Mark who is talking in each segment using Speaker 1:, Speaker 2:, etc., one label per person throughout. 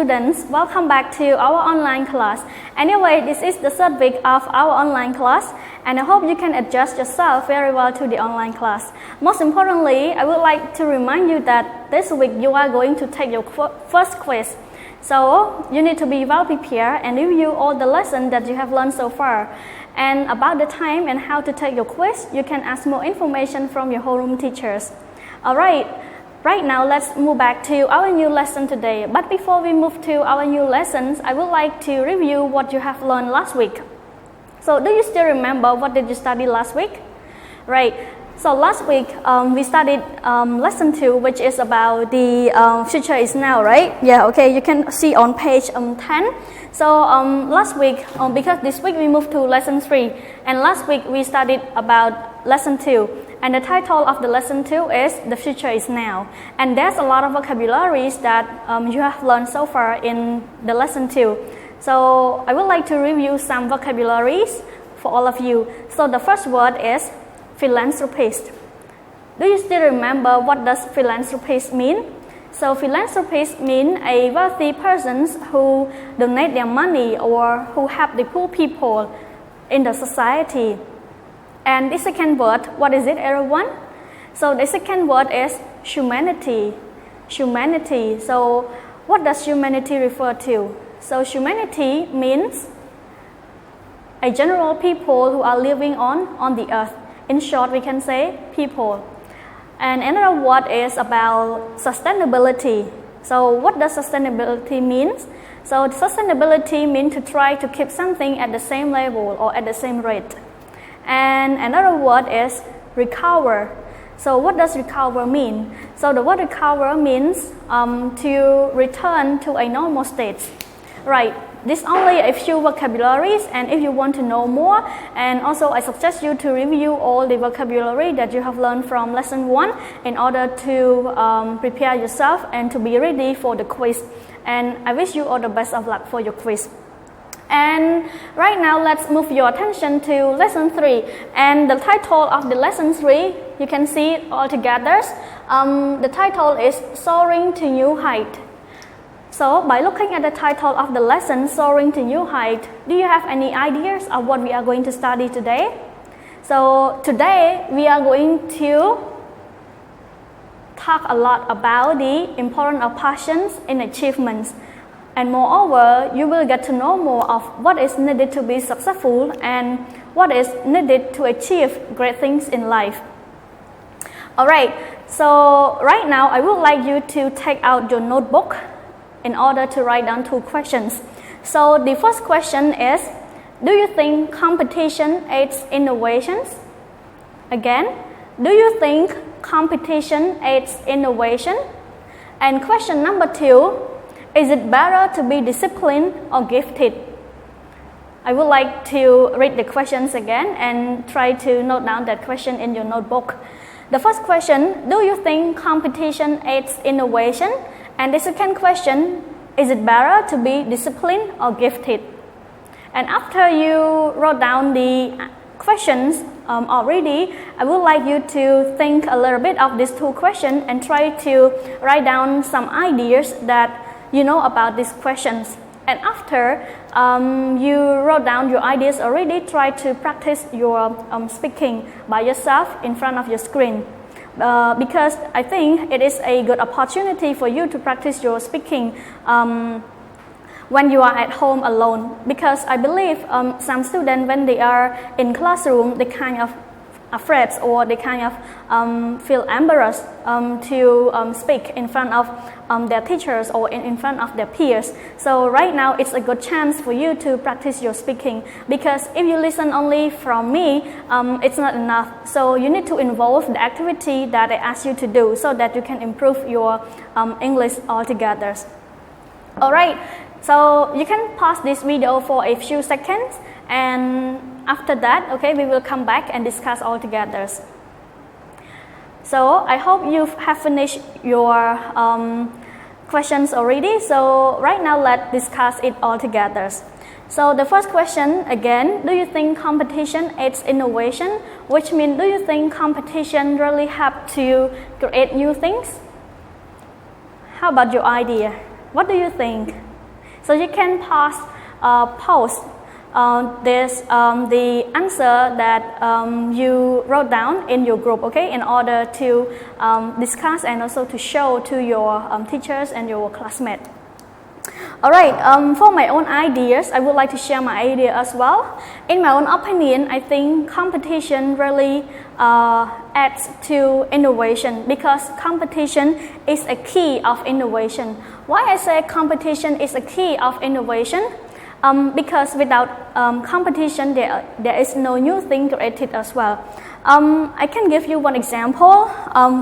Speaker 1: students, welcome back to our online class. Anyway, this is the third week of our online class, and I hope you can adjust yourself very well to the online class. Most importantly, I would like to remind you that this week you are going to take your first quiz. So you need to be well prepared and review all the lessons that you have learned so far. And about the time and how to take your quiz, you can ask more information from your homeroom teachers. Alright. Right now, let's move back to our new lesson today. But before we move to our new lessons, I would like to review what you have learned last week. So, do you still remember what did you study last week? Right. So last week we studied lesson 2, which is about the future is now, right? Yeah. Okay. You can see on page 10. So last week, because this week we moved to lesson 3, and last week we studied about lesson 2. And the title of the lesson 2 is The Future is Now. And there's a lot of vocabularies that you have learned so far in the lesson 2. So I would like to review some vocabularies for all of you. So the first word is philanthropist. Do you still remember what does philanthropist mean? So philanthropist means a wealthy person who donate their money or who help the poor people in the society. And the second word, what is it, everyone? So the second word is humanity. Humanity. So what does humanity refer to? So humanity means a general people who are living on the earth. In short, we can say people. And another word is about sustainability. So what does sustainability mean? So sustainability means to try to keep something at the same level or at the same rate. And another word is recover. So what does recover mean? So the word recover means to return to a normal state. Right. This only a few vocabularies, and if you want to know more, and also I suggest you to review all the vocabulary that you have learned from lesson 1 in order to prepare yourself and to be ready for the quiz. And I wish you all the best of luck for your quiz. And right now, let's move your attention to lesson 3. And the title of the lesson 3, you can see it all together. The title is Soaring to New Height. So, by looking at the title of the lesson, Soaring to New Height, do you have any ideas of what we are going to study today? So, today we are going to talk a lot about the importance of passions in achievements. And moreover, you will get to know more of what is needed to be successful and what is needed to achieve great things in life. Alright, so right now I would like you to take out your notebook in order to write down 2 questions. So the first question is, do you think competition aids innovations? Again, do you think competition aids innovation? And question number 2, is it better to be disciplined or gifted? I would like to read the questions again and try to note down that question in your notebook. The first question, do you think competition aids innovation? And the second question, is it better to be disciplined or gifted? And after you wrote down the questions already, I would like you to think a little bit of these 2 questions and try to write down some ideas that you know about these questions. And after you wrote down your ideas already, try to practice your speaking by yourself in front of your screen. Because I think it is a good opportunity for you to practice your speaking when you are at home alone. Because I believe some students, when they are in classroom, they kind of afraid or they kind of feel embarrassed to speak in front of their teachers or in front of their peers. So right now it's a good chance for you to practice your speaking, because if you listen only from me, it's not enough. So you need to involve the activity that I ask you to do so that you can improve your English altogether. Alright, so you can pause this video for a few seconds, and after that, okay, we will come back and discuss all together. So I hope you have finished your questions already. So right now, let's discuss it all together. So the first question again, do you think competition aids innovation? Which means, do you think competition really help to create new things? How about your idea? What do you think? So you can post the answer that you wrote down in your group, okay, in order to discuss and also to show to your teachers and your classmates. Alright, for my own ideas, I would like to share my idea as well. In my own opinion, I think competition really adds to innovation, because competition is a key of innovation. Why I say competition is a key of innovation? Because without competition, there is no new thing created as well. I can give you one example.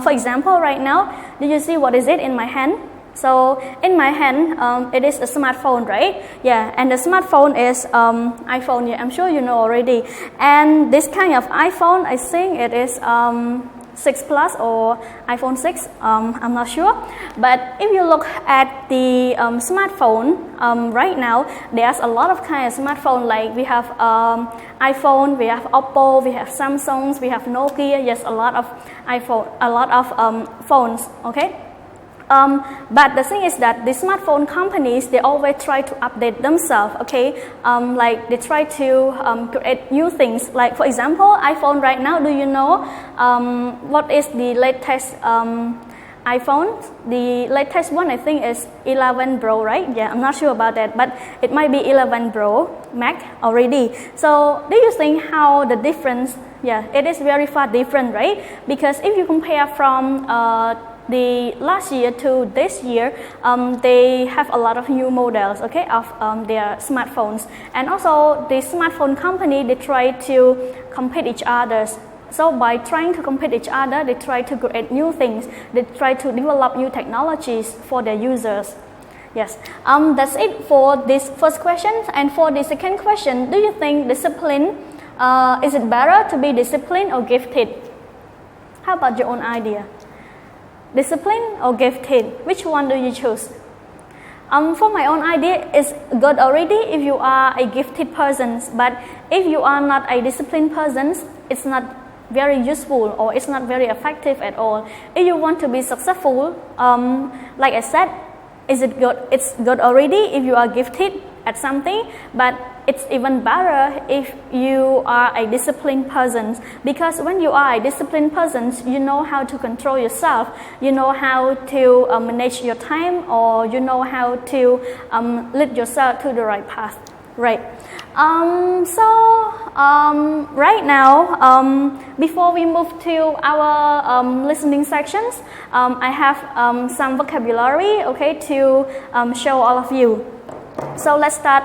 Speaker 1: For example, right now, do you see what is it in my hand? So in my hand, it is a smartphone, right? Yeah, and the smartphone is iPhone. Yeah, I'm sure you know already. And this kind of iPhone, I think it is 6 Plus or iPhone 6. I'm not sure. But if you look at the smartphone right now, there's a lot of kind of smartphone. Like we have iPhone, we have Oppo, we have Samsung, we have Nokia. Yes, a lot of phones. Okay. But the thing is that the smartphone companies, they always try to update themselves, okay? Like they try to create new things. Like for example, iPhone right now, do you know what is the latest iPhone? The latest one I think is 11 Pro, right? Yeah, I'm not sure about that, but it might be 11 Pro Max already. So do you think how the difference? Yeah, it is very far different, right? Because if you compare from the last year to this year, they have a lot of new models, okay, of their smartphones. And also the smartphone company, they try to compete each other. So by trying to compete each other, they try to create new things. They try to develop new technologies for their users. Yes, that's it for this first question. And for the second question, do you think discipline, is it better to be disciplined or gifted? How about your own idea? Discipline or gifted? Which one do you choose? For my own idea, it's good already if you are a gifted person. But if you are not a disciplined person, it's not very useful or it's not very effective at all. If you want to be successful, like I said, is it good? It's good already if you are gifted at something, but it's even better if you are a disciplined person, because when you are a disciplined person, you know how to control yourself, you know how to manage your time, or you know how to lead yourself to the right path, right? Right now, before we move to our listening sections, I have some vocabulary, okay, to show all of you. So let's start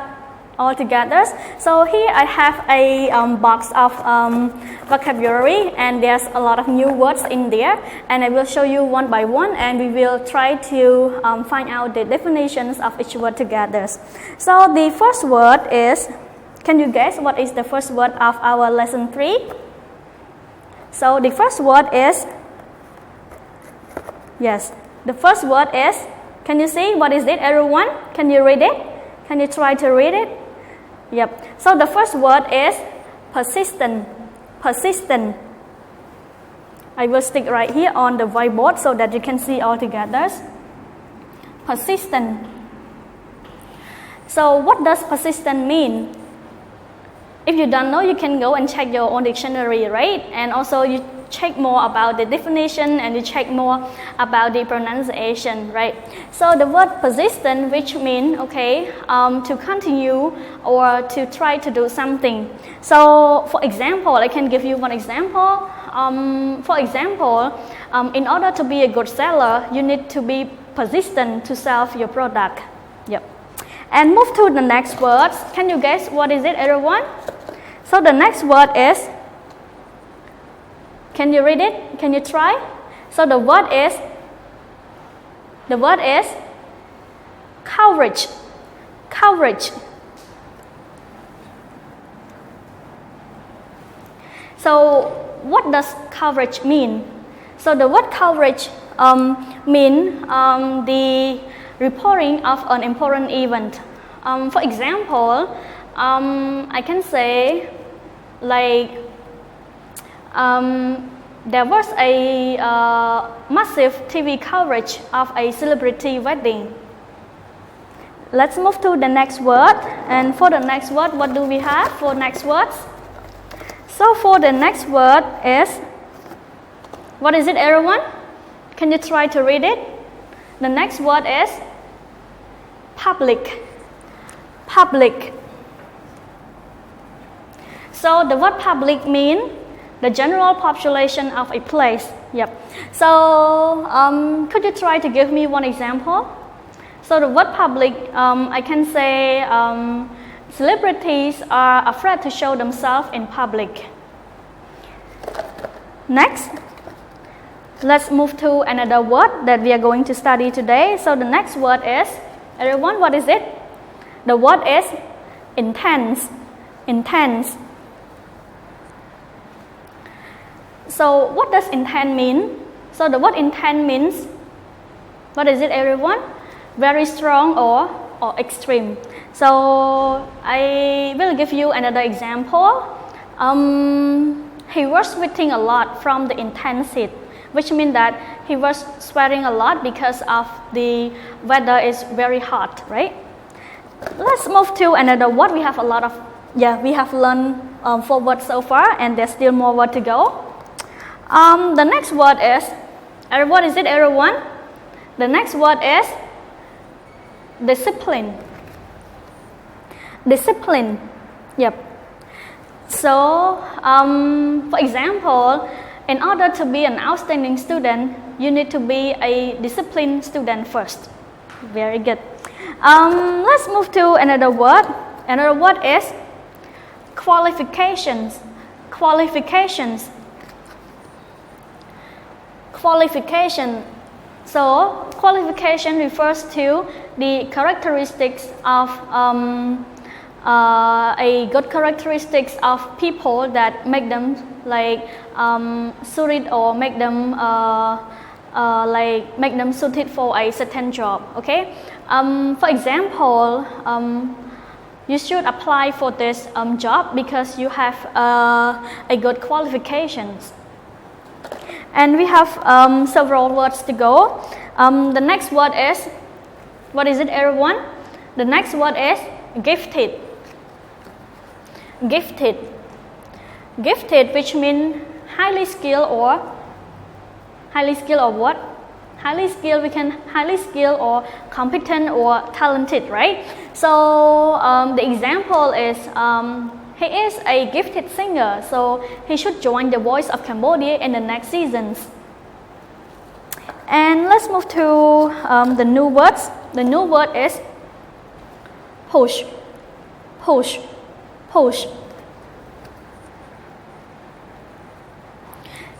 Speaker 1: all together. So here I have a box of vocabulary, and there's a lot of new words in there, and I will show you one by one, and we will try to find out the definitions of each word together. So the first word is, can you guess what is the first word of our lesson 3? So the first word is, yes, the first word is, can you see what is it, everyone? Can you read it? Can you try to read it? Yep. So the first word is persistent. Persistent. I will stick right here on the whiteboard so that you can see all together. Persistent. So what does persistent mean? If you don't know, you can go and check your own dictionary, right? And also you check more about the definition, and you check more about the pronunciation, right? So the word persistent, which means, okay, to continue or to try to do something. So for example, I can give you one example. For example, in order to be a good seller, you need to be persistent to sell your product. Yep. And move to the next word. Can you guess what is it, everyone? So the next word is, can you read it? Can you try? So the word is coverage. Coverage. So what does coverage mean? So the word coverage mean the reporting of an important event. For example, I can say like there was a massive TV coverage of a celebrity wedding. Let's move to the next word. And for the next word, what do we have for next words? So for the next word is, what is it, everyone? Can you try to read it? The next word is public. Public. So the word public means the general population of a place. Yep. So could you try to give me one example? So the word public, I can say celebrities are afraid to show themselves in public. Next, let's move to another word that we are going to study today. So the next word is, everyone, what is it? The word is intense. Intense. So what does intense mean? So the word intense means, what is it, everyone? Very strong or extreme. So I will give you another example. He was sweating a lot from the intense heat, which means that he was sweating a lot because of the weather is very hot, right? Let's move to another word. We have a lot of, we have learned 4 words so far, and there's still more words to go. The next word is, what is it, everyone? The next word is discipline. Discipline. Yep. So, for example, in order to be an outstanding student, you need to be a disciplined student first. Very good. Let's move to another word. Another word is qualifications. Qualifications. Qualification. So, qualification refers to the characteristics of a good characteristics of people that make them like suited or make them suited for a certain job. Okay. For example, you should apply for this job because you have a good qualifications. And we have several words to go. The next word is, what is it, everyone? The next word is gifted. Gifted. Gifted, which means highly skilled or what? Highly skilled, we can highly skilled or competent or talented, right? So the example is, he is a gifted singer, so he should join The Voice of Cambodia in the next seasons. And let's move to the new words. The new word is push. Push. Push.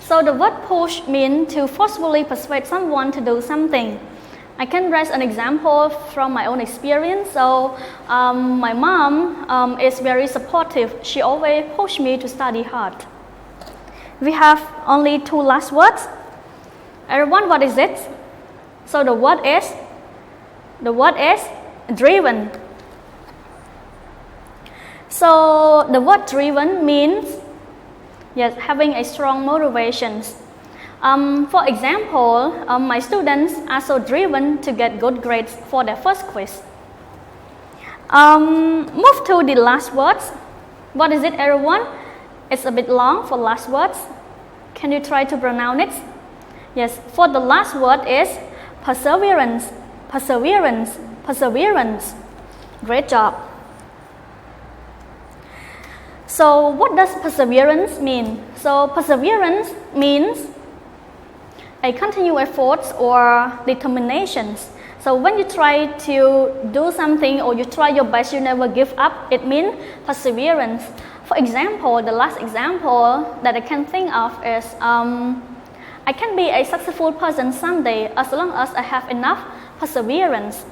Speaker 1: So the word push means to forcefully persuade someone to do something. I can raise an example from my own experience. So my mom is very supportive. She always pushed me to study hard. We have only 2 last words. Everyone, what is it? So the word is driven. So the word driven means, yes, having a strong motivations. For example, my students are so driven to get good grades for their first quiz. Move to the last words. What is it, everyone? It's a bit long for last words. Can you try to pronounce it? Yes, for the last word is perseverance. Perseverance. Perseverance. Great job. So what does perseverance mean? So perseverance means a continued efforts or determinations. So when you try to do something or you try your best, you never give up, it means perseverance. For example, the last example that I can think of is I can be a successful person someday as long as I have enough perseverance.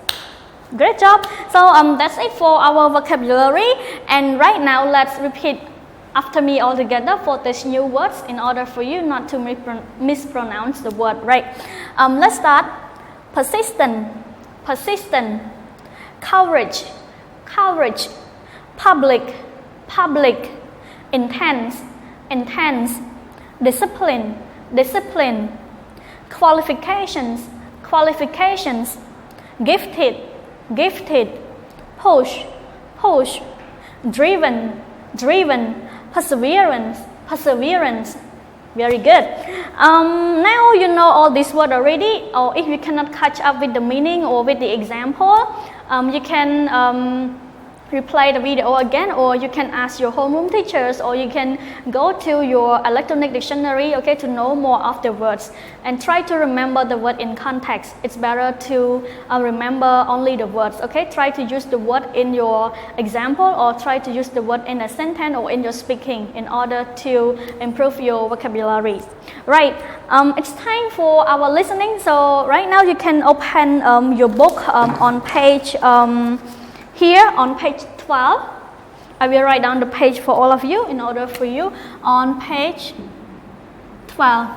Speaker 1: Great job. So that's it for our vocabulary, and right now let's repeat after me all together for these new words in order for you not to mispronounce the word, right? Let's start. Persistent. Persistent. Courage. Courage. Public. Public. Intense. Intense. Discipline. Discipline. Qualifications. Qualifications. Gifted. Gifted. push, push, driven, driven, perseverance, perseverance. Very good. Now you know all these words already, or if you cannot catch up with the meaning or with the example, you can replay the video again, or you can ask your homeroom teachers, or you can go to your electronic dictionary, okay, to know more of the words and try to remember the word in context. It's better to remember only the words, okay. Try to use the word in your example, or try to use the word in a sentence or in your speaking in order to improve your vocabulary. Right, it's time for our listening. So right now you can open your book on page here on page 12. I will write down the page for all of you in order for you on page 12.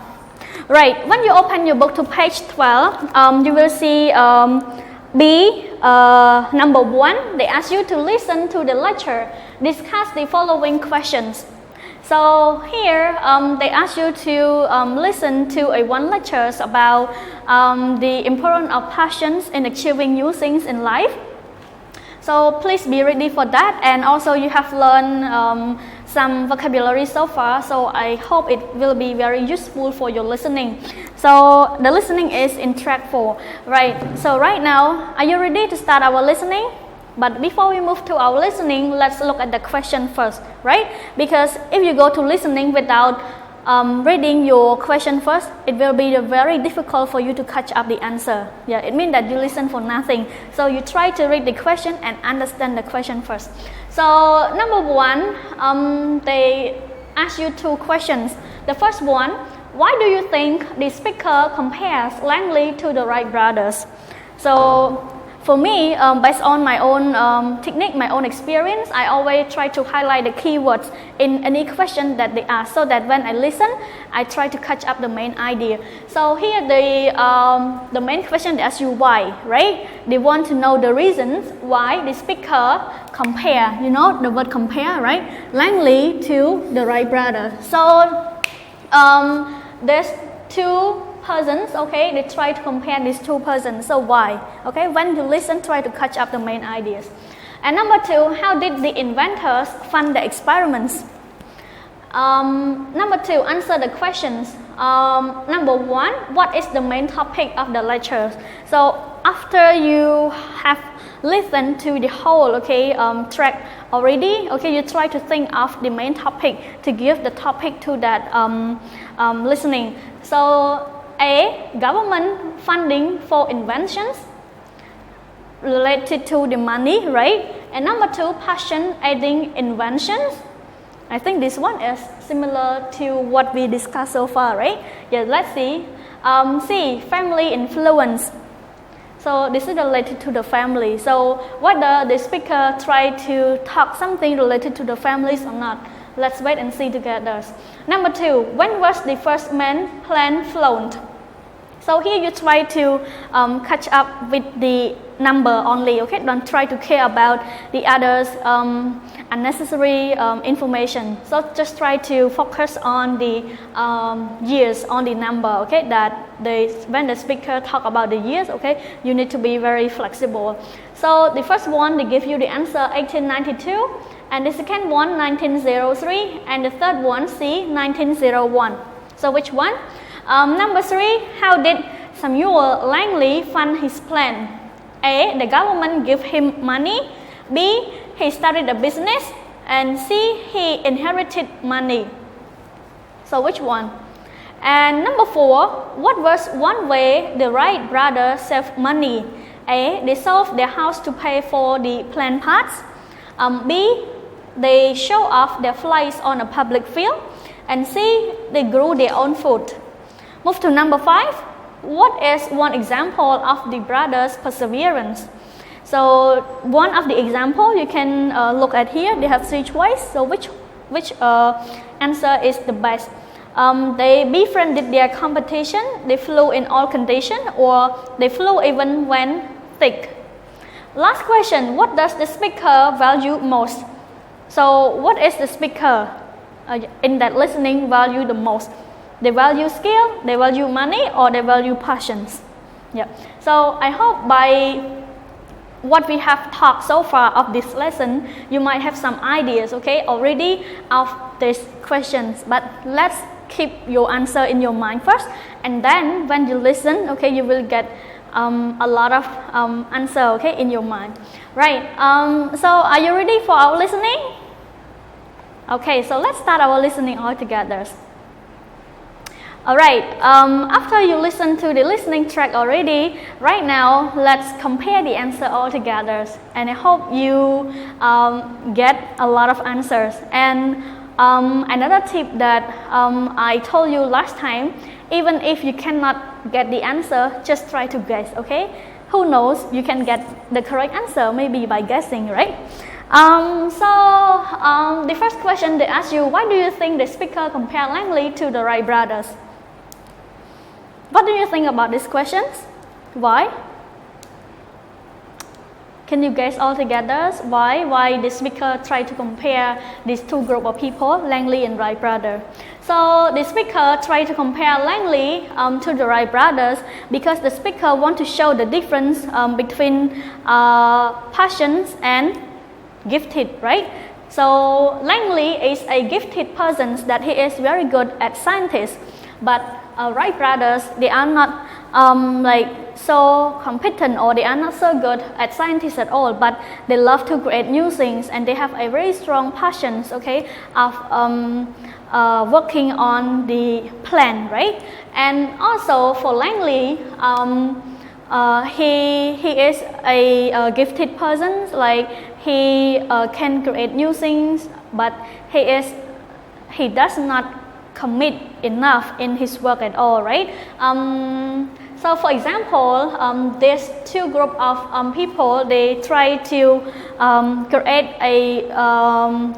Speaker 1: Right, when you open your book to page 12, you will see B, number 1, they ask you to listen to the lecture, discuss the following questions. So here they ask you to listen to one lecture about the importance of passions in achieving new things in life. So please be ready for that, and also you have learned some vocabulary so far, so I hope it will be very useful for your listening. So the listening is in track 4, right? So right now, are you ready to start our listening? But before we move to our listening, let's look at the question first, right? Because if you go to listening without reading your question first, it will be very difficult for you to catch up the answer. Yeah, it means that you listen for nothing. So you try to read the question and understand the question first. So number 1, they ask you 2 questions. The first one, why do you think the speaker compares Langley to the Wright brothers? So for me, based on my own technique, my own experience, I always try to highlight the keywords in any question that they ask, so that when I listen, I try to catch up the main idea. So here the main question they ask you why, right? They want to know the reasons why the speaker compare, you know, the word compare, right? Langley to the Wright brothers. So there's 2 persons, okay, they try to compare these 2 persons. So why? Okay, when you listen, try to catch up the main ideas. And number 2, how did the inventors fund the experiments? Number 2, answer the questions. Number 1, what is the main topic of the lecture? So after you have listened to the whole, okay, track already, okay, you try to think of the main topic to give the topic to that listening. So A, government funding for inventions related to the money, right? And number 2, passion aiding inventions. I think this one is similar to what we discussed so far, right? Yeah, let's see. C, family influence. So this is related to the family. So whether the speaker try to talk something related to the families or not, let's wait and see together. Number 2, when was the first man plane flown? So here you try to catch up with the number only, okay? Don't try to care about the others unnecessary information. So just try to focus on the years, on the number, okay? That when the speaker talk about the years, okay, you need to be very flexible. So the first one, they give you the answer 1892, and the second one 1903, and the third one C 1901. So which one? Number 3, how did Samuel Langley fund his plan? A, the government gave him money. B, he started a business. And C, he inherited money. So which one? And number 4, what was one way the Wright brothers saved money? A, they sold their house to pay for the plane parts. B, they show off their flights on a public field. And C, they grew their own food. Move to number 5. What is one example of the brothers' perseverance? So one of the example you can look at here. They have 3 choices. So which answer is the best? They befriended their competition. They flew in all conditions, or they flew even when thick. Last question. What does the speaker value most? So what is the speaker in that listening value the most? They value skill, they value money, or they value passions. Yeah. So I hope by what we have talked so far of this lesson, you might have some ideas, okay, already of these questions. But let's keep your answer in your mind first, and then when you listen, okay, you will get a lot of answer, okay, in your mind, right? So are you ready for our listening? Okay, so let's start our listening all together. Alright, after you listen to the listening track already, right now let's compare the answer all together, and I hope you get a lot of answers. And another tip that I told you last time, even if you cannot get the answer, just try to guess, okay? Who knows, you can get the correct answer maybe by guessing, right? The first question they ask you, why do you think the speaker compared Langley to the Wright brothers? What do you think about these questions? Why? Can you guess all together why the speaker tried to compare these two groups of people, Langley and Wright brothers? So the speaker tried to compare Langley to the Wright brothers because the speaker wants to show the difference between passions and gifted, right? So Langley is a gifted person that he is very good at scientists, but Wright brothers, they are not so competent, or they are not so good at scientists at all, but they love to create new things, and they have a very strong passion, okay, of working on the plan, right? And also for Langley, he is a gifted person, like he can create new things, but he does not commit enough in his work at all, right? So for example, there's two group of people, they try to create a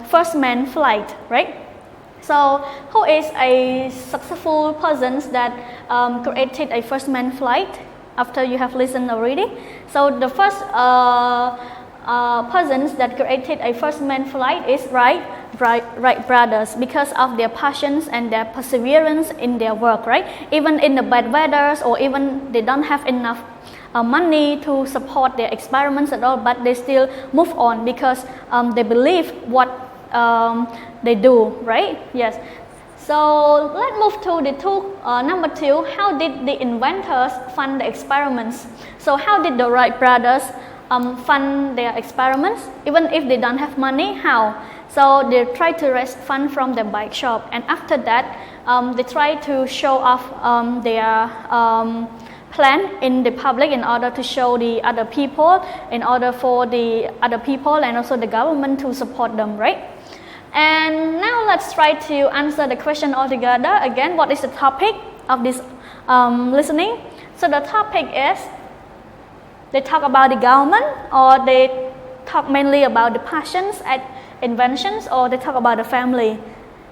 Speaker 1: first man flight, right? So who is a successful person that created a first man flight after you have listened already? So the first persons that created a first man flight is Wright brothers, because of their passions and their perseverance in their work, right? Even in the bad weathers, or even they don't have enough money to support their experiments at all, but they still move on because they believe what they do, right? Yes. So let's move to the number two. How did the inventors fund the experiments? So how did the Wright brothers fund their experiments? Even if they don't have money, how? So they try to raise funds from the bike shop, and after that, they try to show off their plan in the public in order to show the other people, in order for the other people and also the government to support them, right? And now let's try to answer the question all together. Again, what is the topic of this listening? So the topic is, they talk about the government, or they talk mainly about the passions and inventions, or they talk about the family.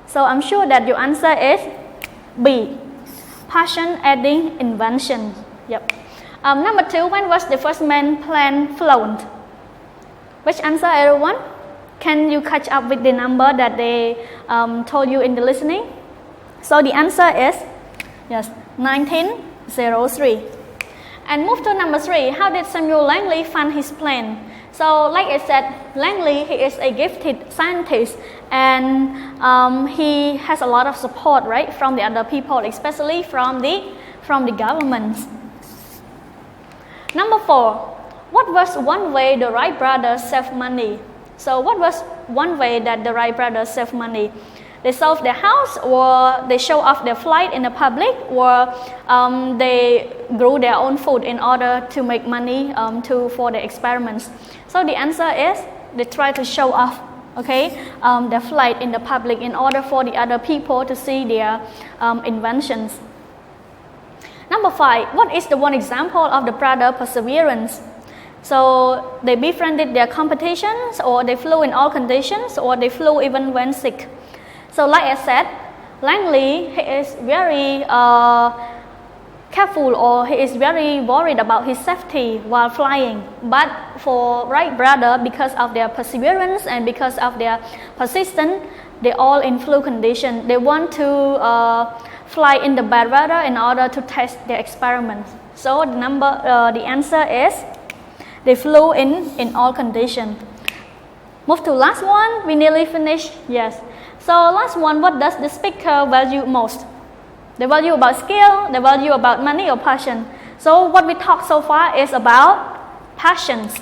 Speaker 1: So I'm sure that your answer is B, passion adding invention. Yep. Number two, when was the first man plane flown? Which answer, everyone? Can you catch up with the number that they told you in the listening? So the answer is yes, 1903. And move to number three. How did Samuel Langley fund his plan? So like I said, Langley, he is a gifted scientist, and he has a lot of support, right, from the other people, especially from the government. Number four, what was one way the Wright brothers saved money? So what was one way that the Wright brothers saved money? They sold their house, or they show off their flight in the public, or they grew their own food in order to make money for the experiments. So the answer is they try to show off, okay, their flight in the public in order for the other people to see their inventions. Number five, what is the one example of the brother perseverance? So they befriended their competitions, or they flew in all conditions, or they flew even when sick. So like I said, Langley, he is very careful, or he is very worried about his safety while flying. But for Wright brother, because of their perseverance and because of their persistence, they all in flu condition. They want to fly in the bad weather in order to test their experiments. So the answer is They flew in all conditions. Move to last one. We nearly finished. Yes. So last one, what does the speaker value most? They value about skill, they value about money or passion. So what we talked so far is about passions.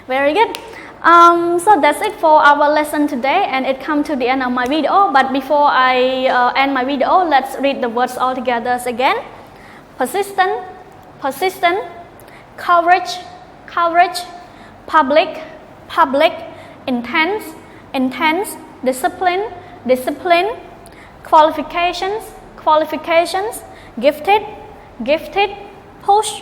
Speaker 1: Very good. So that's it for our lesson today, and it comes to the end of my video. But before I end my video, let's read the words all together again. Persistent, persistent, courage, courage, public, public, intense, intense, discipline, discipline, qualifications, qualifications, gifted, gifted, push,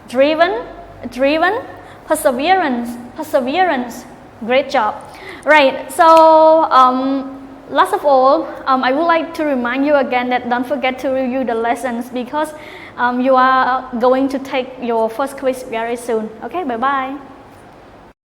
Speaker 1: driven, driven, perseverance, perseverance. Great job. Right, so last of all, I would like to remind you again that don't forget to review the lessons, because you are going to take your first quiz very soon. Okay, bye bye.